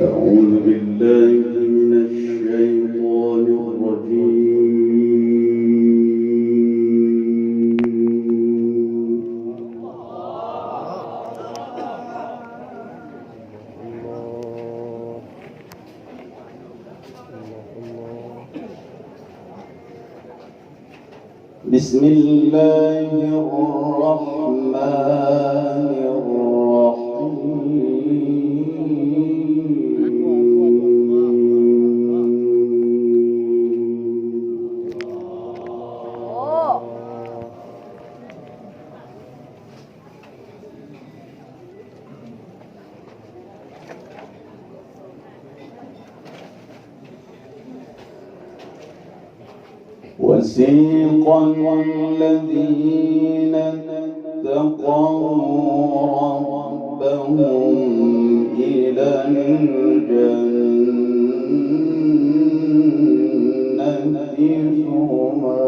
أعوذ بالله من الشيطان الرجيم. بسم الله الرحمن وسيق الذين اتقوا ربهم إلى الجنة زمرا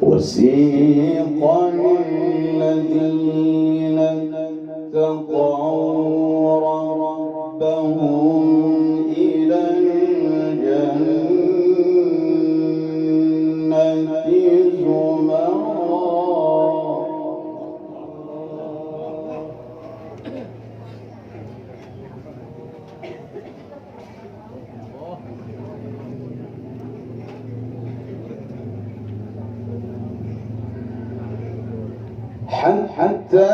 وسيق الذين اتقوا ربهم إلى الجنة زمرا حتى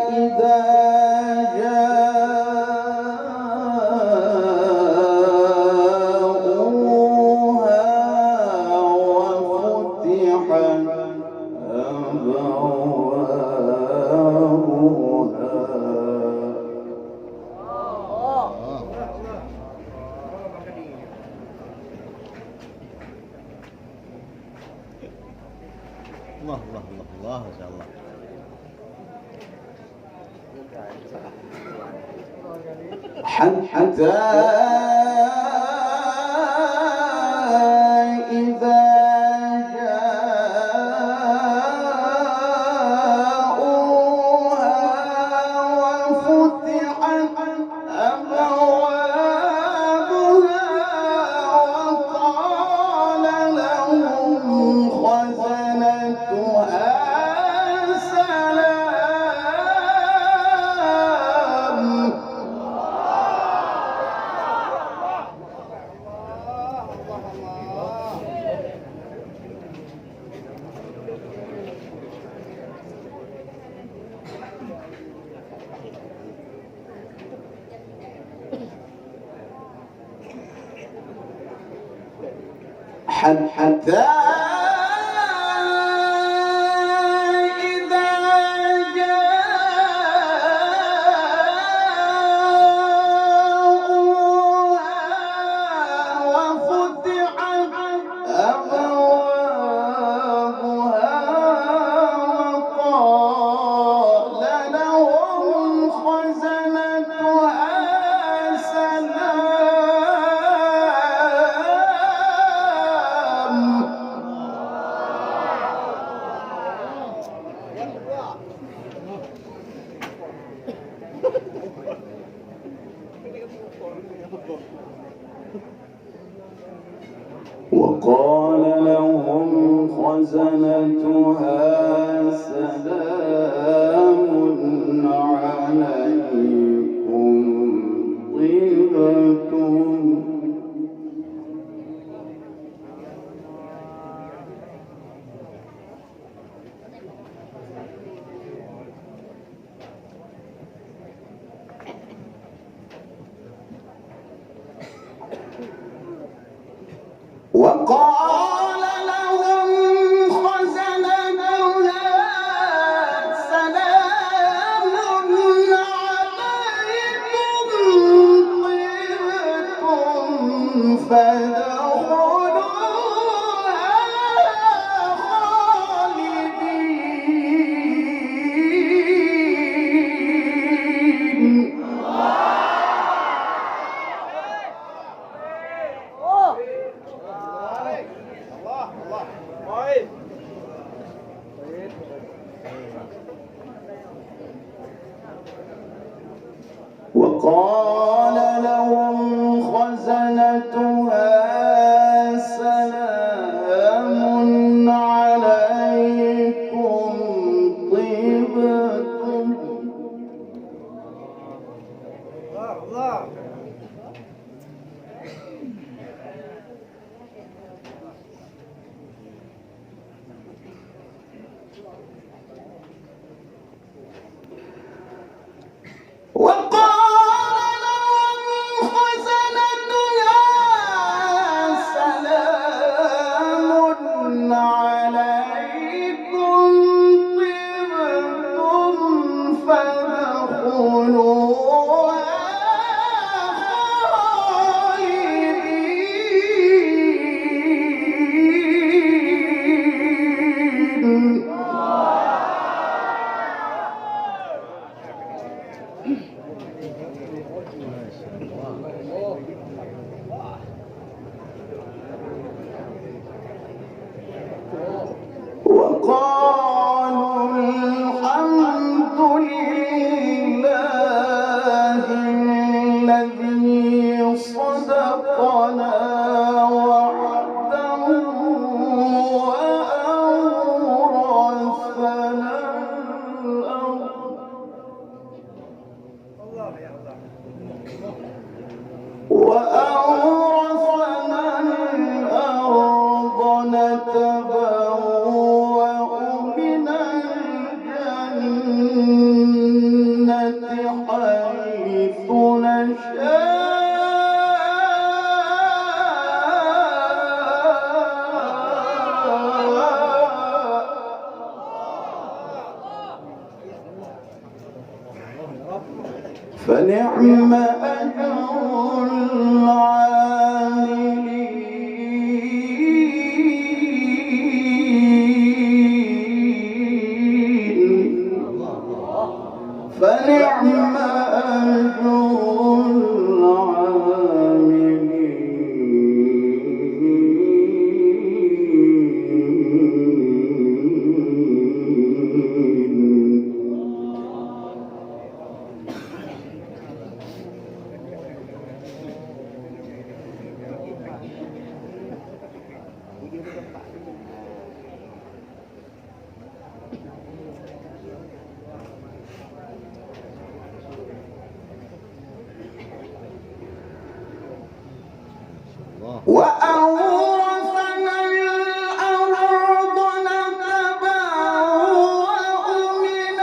إذا جاءوها وفتحت الله الله الله الله ما شاء الله. حتى إذا جاءوها وفتحت أبوابها وقال لهم خزنتها حتى إذا جاءوها وفتحت أبوابها وقال لهم خزنتها وقال لهم خزنتها سلام عليكم طبتم وقال لهم خزنتها سلام عليكم طبتم فادخلوها خالدين صدقنا وعده وأورثنا الأرض نتبوأ من الجنة حيث نشاء فنعم أجر فنعم أجر وأورثنا الأرض نتبوأ من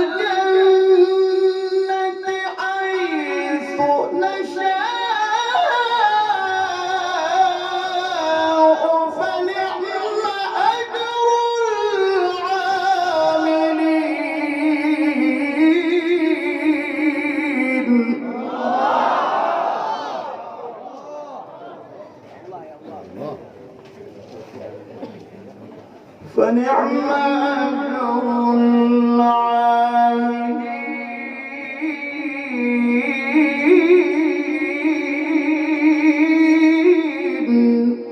الجنة حيث نشاء فنعم أجر العاملين فنعم أجر العاملين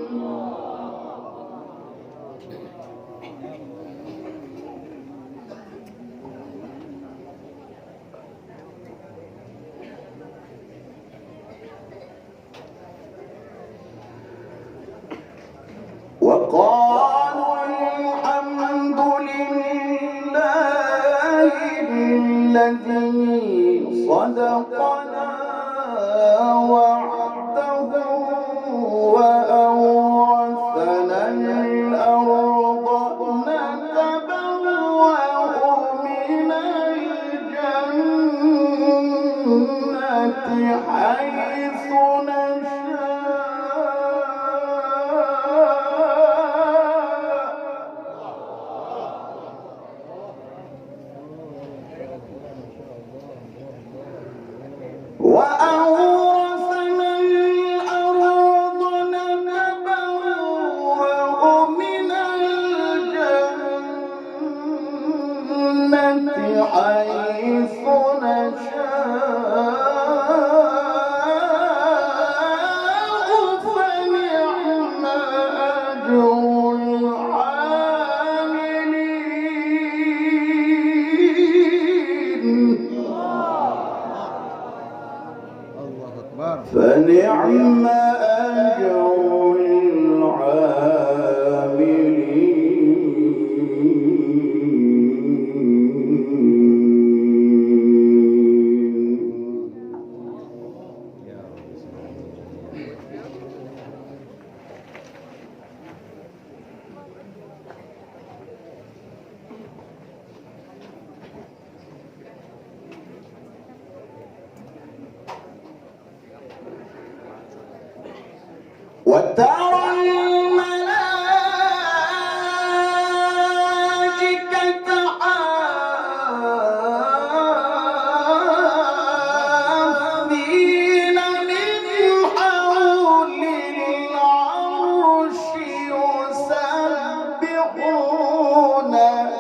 وقالوا الحمد لله الذي صدقنا وعده وأورثنا الأرض نتبوأ من الجنة حيث وأورثنا الأرض نتبوأ من الجنة حيث نشاء فنعم أجر العاملين فنعم أجر وترى الملائكة حافين من حول العرش يسبحون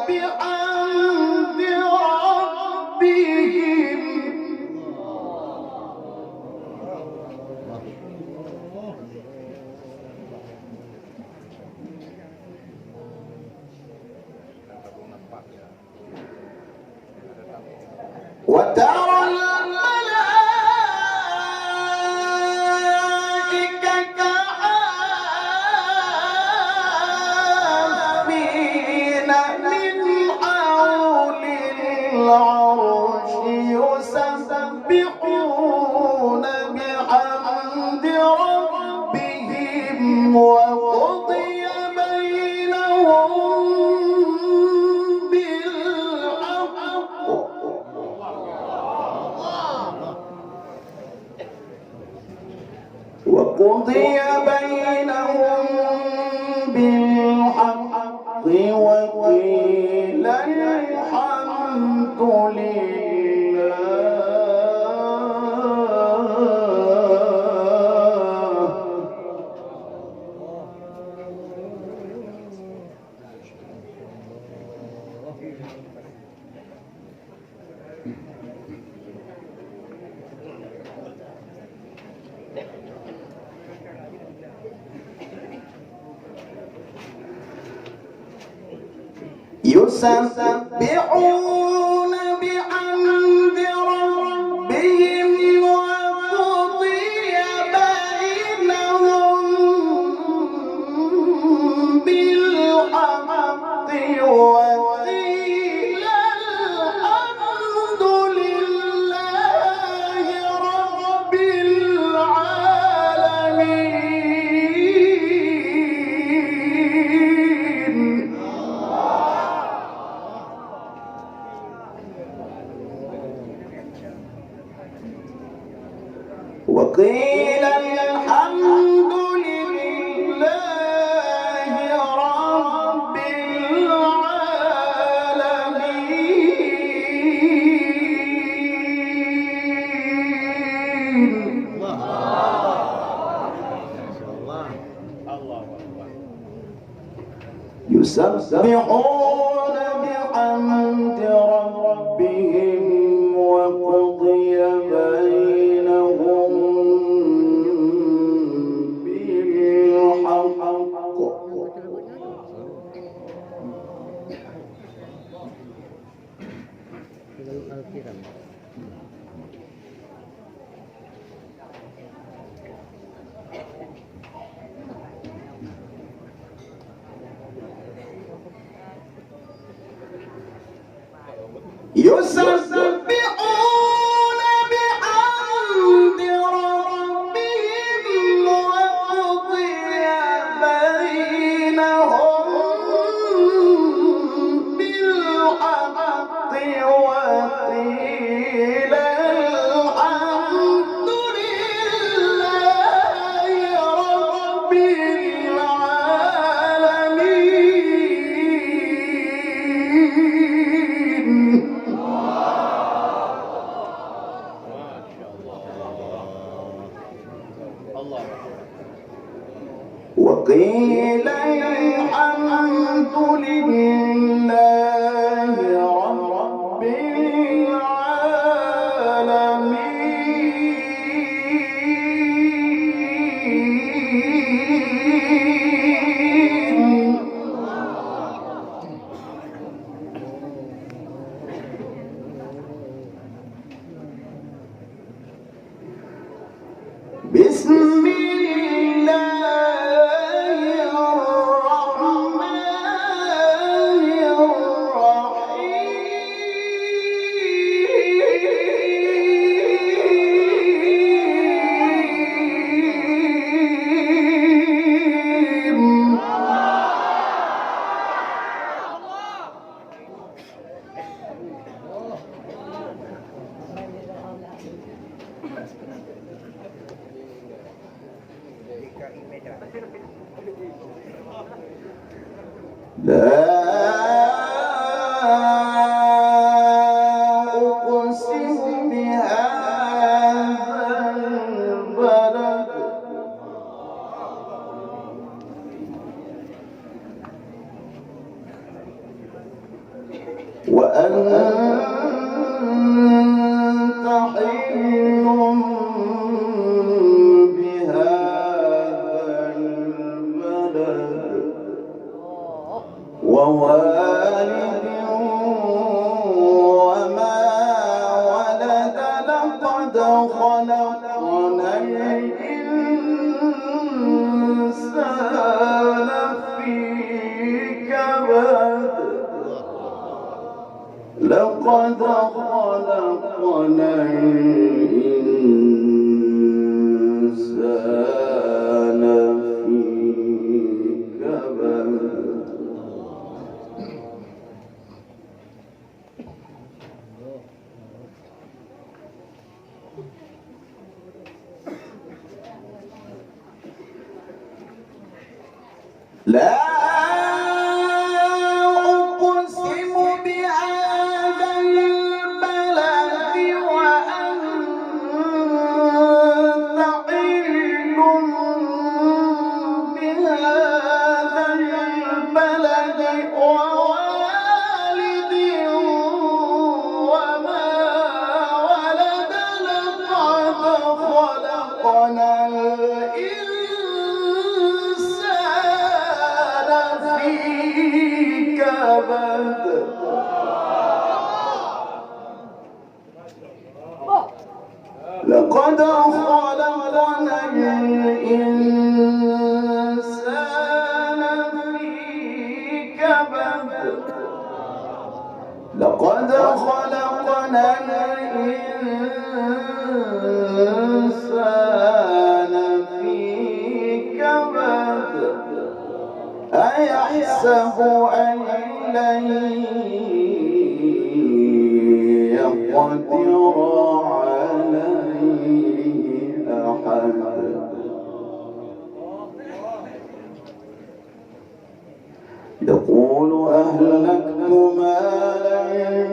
بحمد ربهم وترى الملائكة وقضي بينهم بالحق وقيل الحمد يسبحون بحمد ربهم وقضي بينهم بالحق وقيل الحمد لله رب العالمين. وقيل الحمد لله رب العالمين. يسبحون بحمد ربهم وقضي بينهم بالحق. يسبحون بحمد ربهم وقضي بينهم بالحق وقيل الحمد لله رب العالمين. وقيل الحمد لله رب العالمين. بسم الله الرحمن الرحيم. لا أقسم بهذا البلد وأنت حل بهذا البلد ووالد وما ولد. لقد خلقنا الإنسان في كبد. لقد خلقنا الإنسان في كبد. لا أقسم بهذا البلد وأنت حل بهذا البلد ووالد وما ولد لقد خلقنا الإنسان في كبد لقد خلقنا الإنسان في كبد لقد خلقنا الإنسان في كبد أيحسب أن لن يقدر عليه أحد يقول أهلكت مالا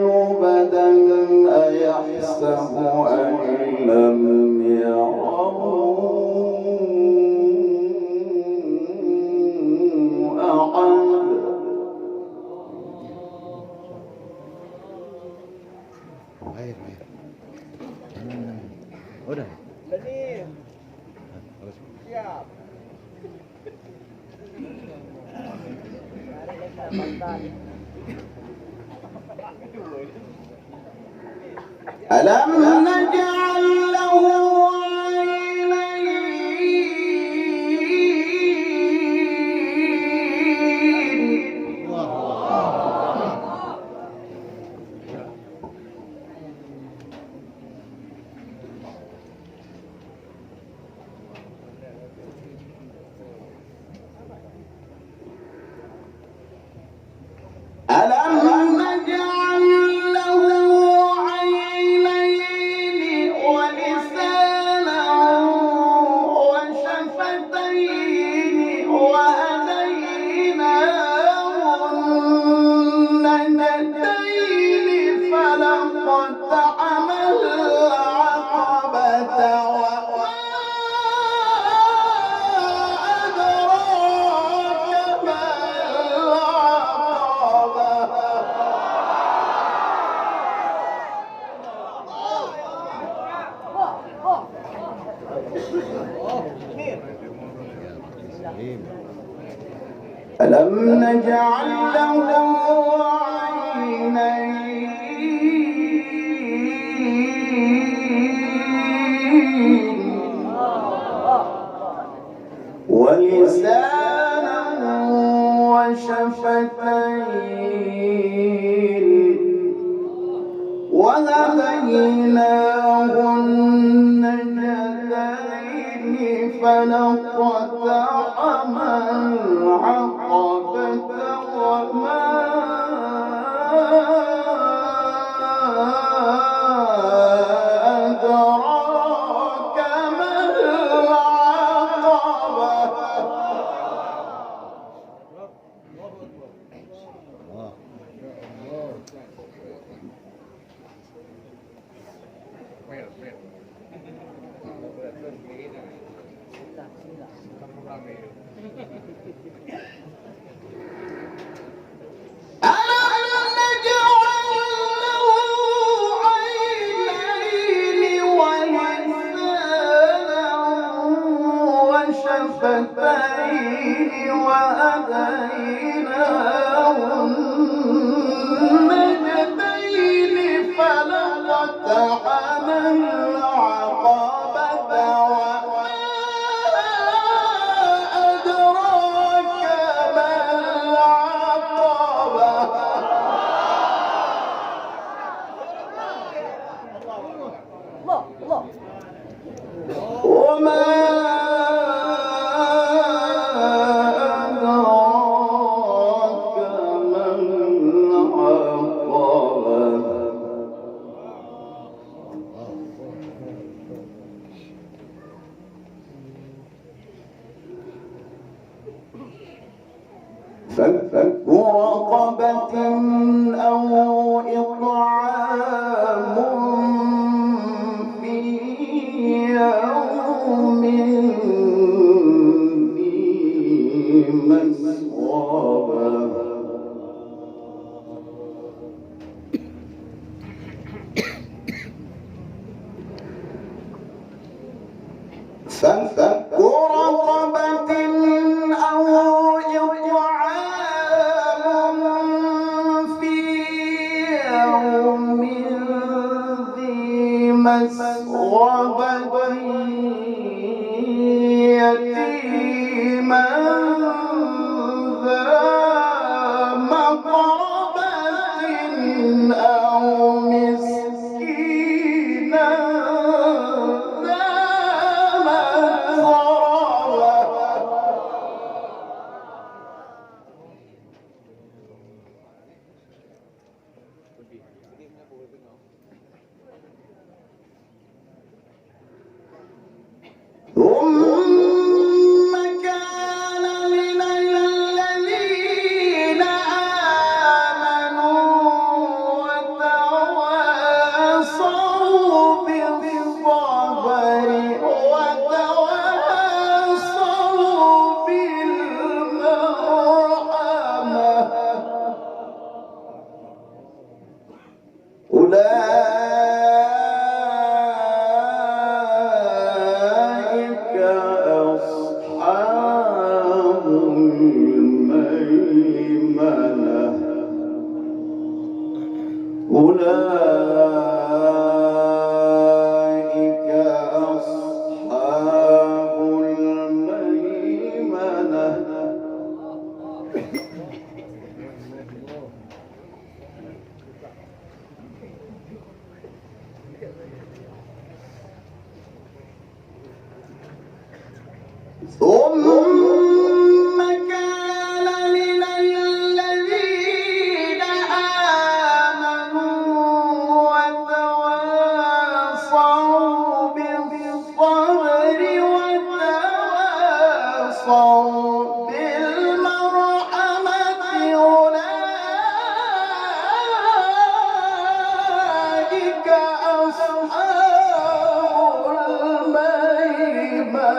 لبدا أيحسب أن لم يره أحد Air. Udah. Nih. Siap. ألم نجعل له عينين ألم نجعل له عينين ولسانا وشفتين وهديناه النجدين فلاقتحم العقبة وما أدراك ما ألم نجعل له عينين ولسانا وشفتين وهديناه النجدين فلاقتحم العقبة وما أدراك ما فك رقبة أو إطعام في يوم ذي مسغبة فك رقبة أو إطعام في يوم ذي مسغبة يتيما ذا مقربة أو مسكينا ذا ثم كان من الذين آمنوا وتواصوا بالصبر وتواصوا بالمرحمة أولئك أصحاب الميمنة أولئك أصحاب الميمنة ثم كان من الذين آمنوا وتواصوا بالصبر وتواصوا بالمرحمة أولئك أصحاب الميمنة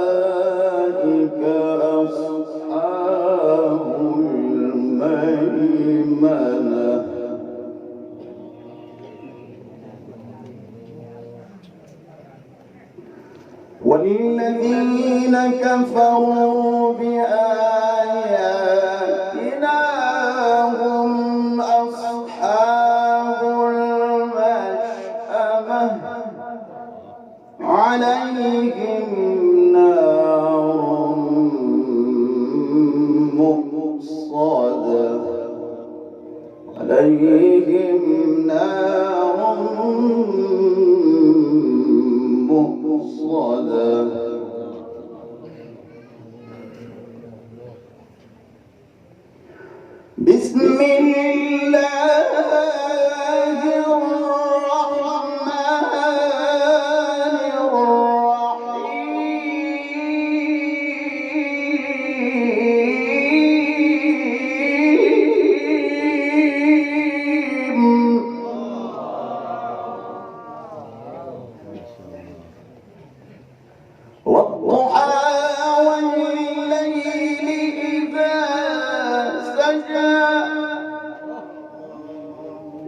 أولئك أصحاب الميمنة والذين كفروا بآياتنا هم أصحاب المشأمة عليهم نار مؤصدة عليهم نار مؤصدة بسم الله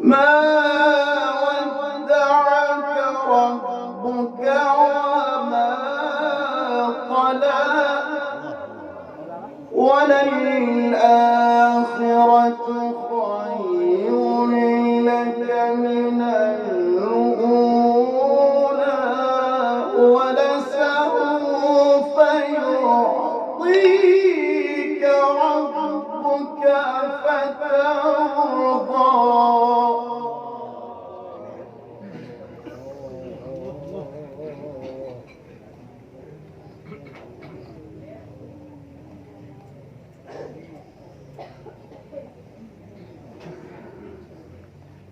ما ودعك ربك وما قلى وللآخرة خير لك من الأولى ولسوف يعطيك ربك فترضى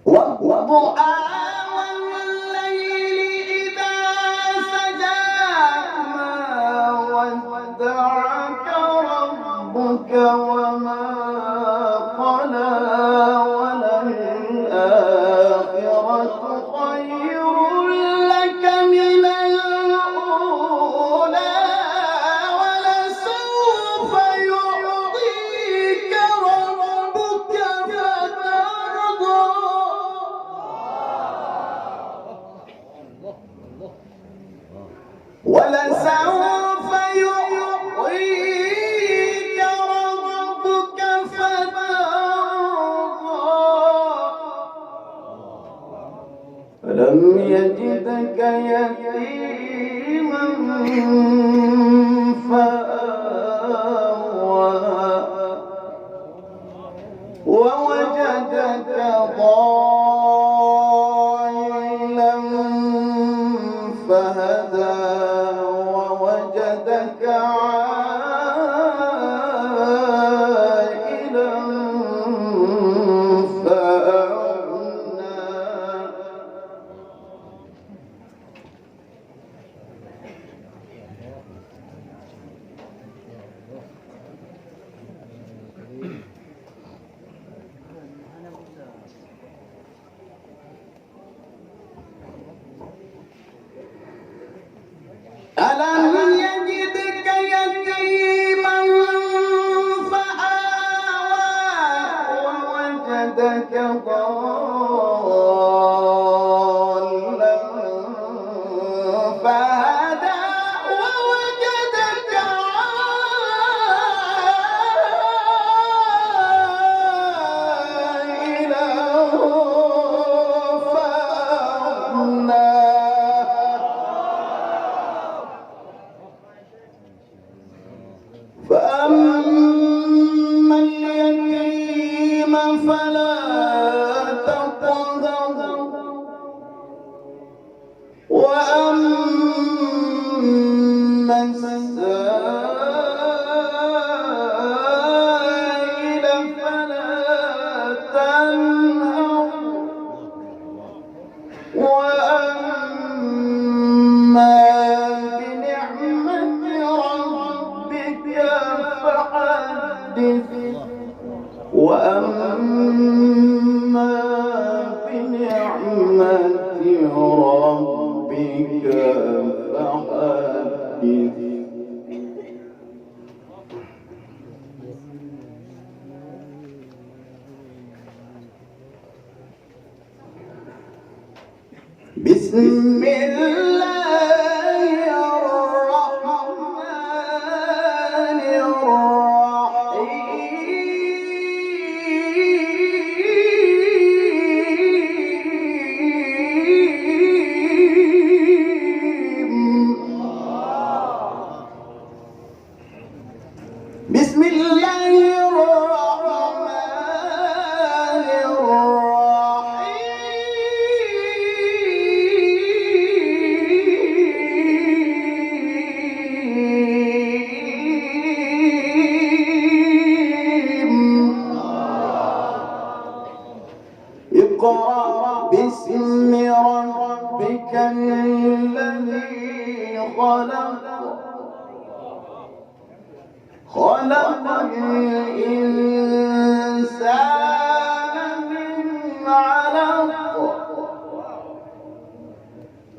والضحى ألم يجدك يتيما فآوى ووجدك ضالا فهدى ووجدك عائلا فأغنى ألم يجدك يتيما فآوى ووجدك ضالا فهدى ووجدك عائلا فأغنى فأما اليتيم فلا تقهر وأما السائل فلا تنهر وأما بنعمة ربك فحدث وأما بنعمة ربك فحدث بسم الله الرحمن الرحيم بسم الله الرحمن الرحيم اقرأ باسم ربك الذي خلق خلق الإنسان من علق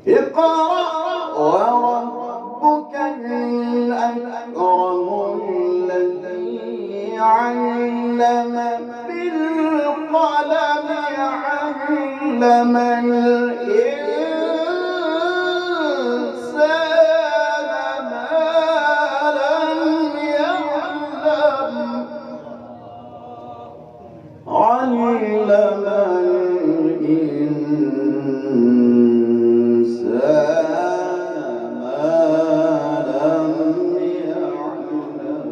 اقرأ وربك الأكرم الذي علم بالقلم علم الإنسان ما لم يعلم علم الإنسان ما لم يعلم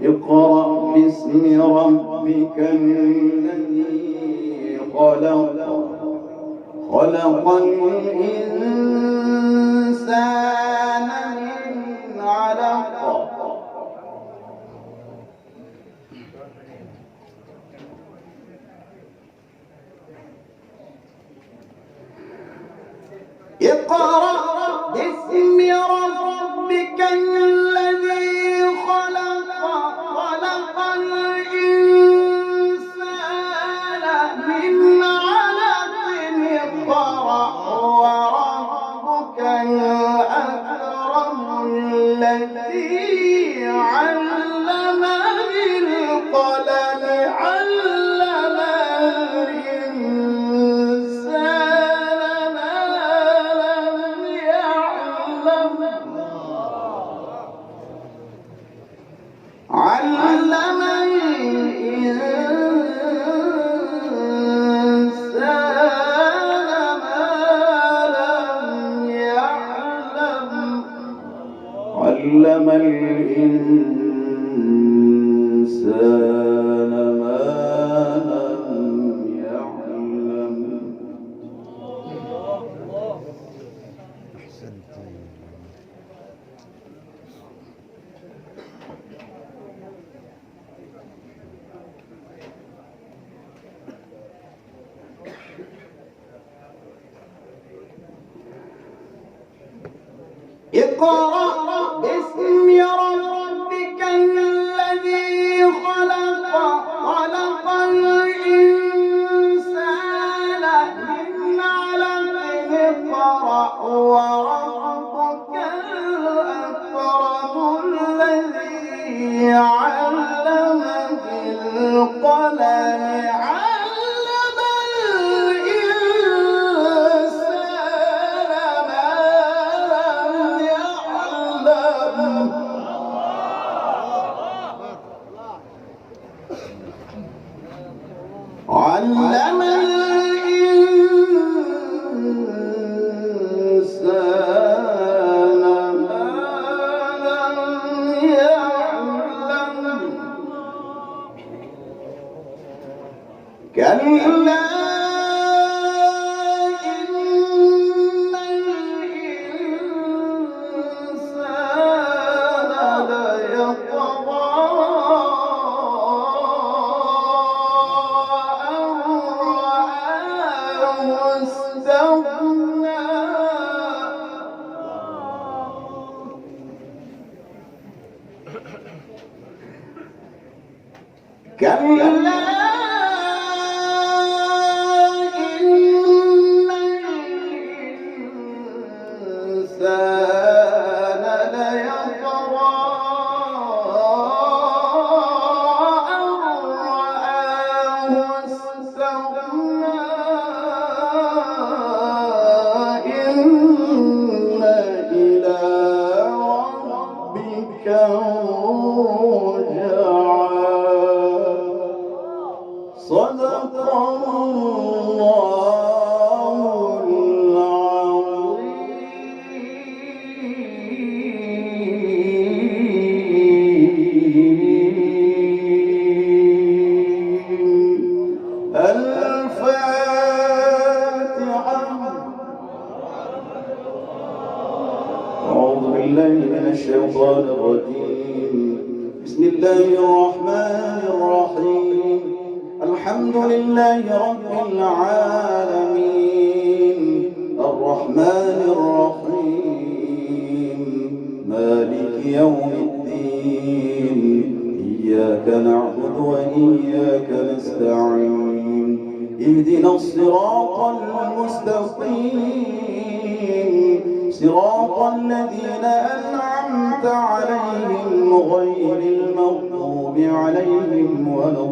اقرأ باسم ربك الذي خلق خلق الإنسان من علق اقرأ باسم ربك الذي خلق خلق الإنسان من علق اقرأ وربك الأكرم الذي علم بالقلم علم الإنسان ما لم اقرأ باسم ربك الذي خلق خلق الإنسان من علق اقرأ وربك الأكرم الذي علم بالقلم علم الإنسان ما لم يعلم علم الإنسان ما لم يعلم كلا إن الإنسان ليطغى أن رآه استغنى كلا إن الإنسان ليطغى أن رآه استغنى إن إلى ربك الرجعى صدق الله العظيم. الفاتحة. أعوذ بالله من الشيطان الرجيم. بسم الله الرحمن الرحيم. الحمد لله رب العالمين الرحمن الرحيم مالك يوم الدين إياك نعبد وإياك نستعين اهدنا الصراط المستقيم صراط الذين أنعمت عليهم غير المغضوب عليهم ولا